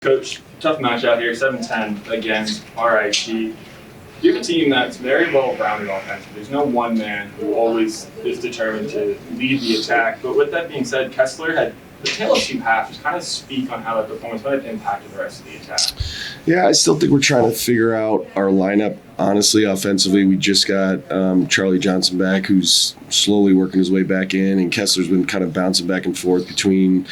Coach, tough match out here, 7-10 against RIT. You have a team that's very well-rounded offensively. There's no one man who always is determined to lead the attack. But with that being said, Kessler had the tail of two halves. Just kind of speak on how that performance might have impacted the rest of the attack. Yeah, I still think we're trying to figure out our lineup. Honestly, offensively, we just got Charlie Johnson back, who's slowly working his way back in, and Kessler's been kind of bouncing back and forth between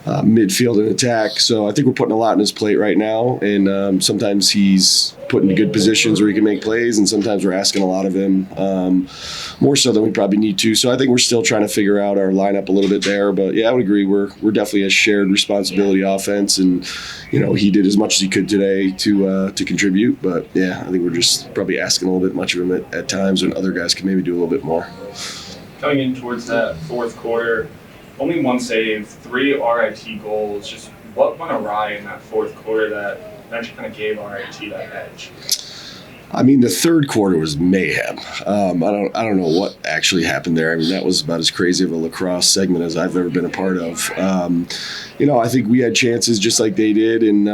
midfield and attack. So I think we're putting a lot on his plate right now, and sometimes he's put into good positions where he can make plays, and sometimes we're asking a lot of him, more so than we probably need to. So I think we're still trying to figure out our lineup a little bit there. But yeah, I would agree. We're definitely a shared responsibility offense, and he did as much as he could today to contribute. But yeah, I think we're just probably asking a little bit much of him at times, when other guys can maybe do a little bit more. Coming in towards that fourth quarter, only one save, 3 RIT goals. Just what went awry in that fourth quarter that eventually kind of gave RIT that edge? I mean, the third quarter was mayhem. I don't know what actually happened there. I mean, that was about as crazy of a lacrosse segment as I've ever been a part of. I think we had chances just like they did, and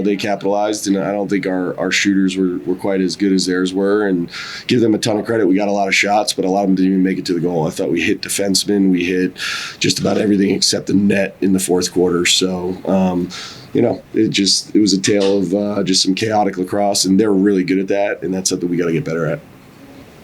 they capitalized. And I don't think our shooters were quite as good as theirs were. And give them a ton of credit. We got a lot of shots, but a lot of them didn't even make it to the goal. I thought we hit defensemen. We hit just about everything except the net in the fourth quarter. So. It was a tale of just some chaotic lacrosse, and they're really good at that, and that's something we got to get better at.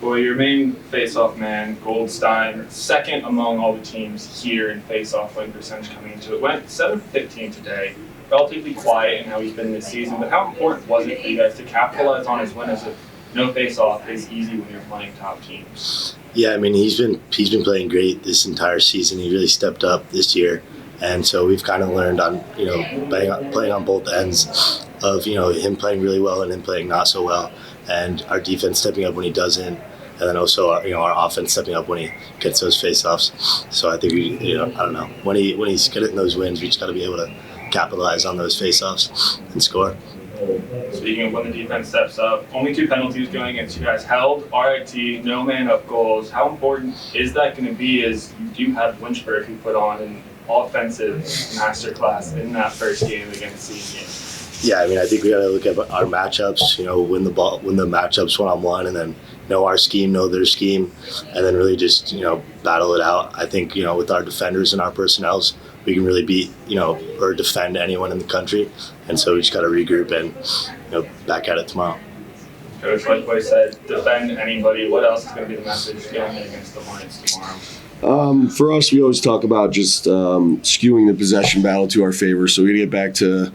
Well, your main face-off man, Goldstein, second among all the teams here in face-off win percentage coming into it. Went 7-15 today, relatively quiet in how he's been this season, but how important was it for you guys to capitalize on his win, as no face-off is easy when you're playing top teams? Yeah, I mean, he's been playing great this entire season. He really stepped up this year. And so we've kind of learned on, playing on both ends of, him playing really well and him playing not so well, and our defense stepping up when he doesn't, and then also our offense stepping up when he gets those face-offs. So I think when he's getting those wins, we just got to be able to capitalize on those face-offs and score. Speaking of when the defense steps up, only 2 penalties going against you guys held. RIT, no man up goals. How important is that going to be, as you do have Lynchburg, who put on an offensive masterclass in that first game against Stevenson? Yeah, I mean, I think we got to look at our matchups. Win the matchups one-on-one, and then know our scheme, know their scheme, and then really just battle it out. I think with our defenders and our personnels, we can really beat or defend anyone in the country, and so we just got to regroup and back at it tomorrow. Coach, like I said, defend anybody. What else is going to be the message going in against the Hornets tomorrow? For us, we always talk about just skewing the possession battle to our favor. So we got to get back to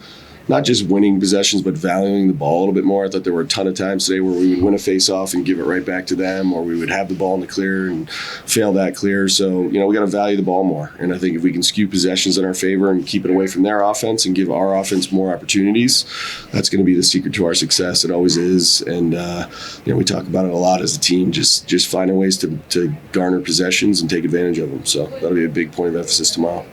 not just winning possessions, but valuing the ball a little bit more. I thought there were a ton of times today where we would win a face-off and give it right back to them, or we would have the ball in the clear and fail that clear. So, we got to value the ball more. And I think if we can skew possessions in our favor and keep it away from their offense and give our offense more opportunities, that's going to be the secret to our success. It always is. And, we talk about it a lot as a team, just finding ways to garner possessions and take advantage of them. So that'll be a big point of emphasis tomorrow.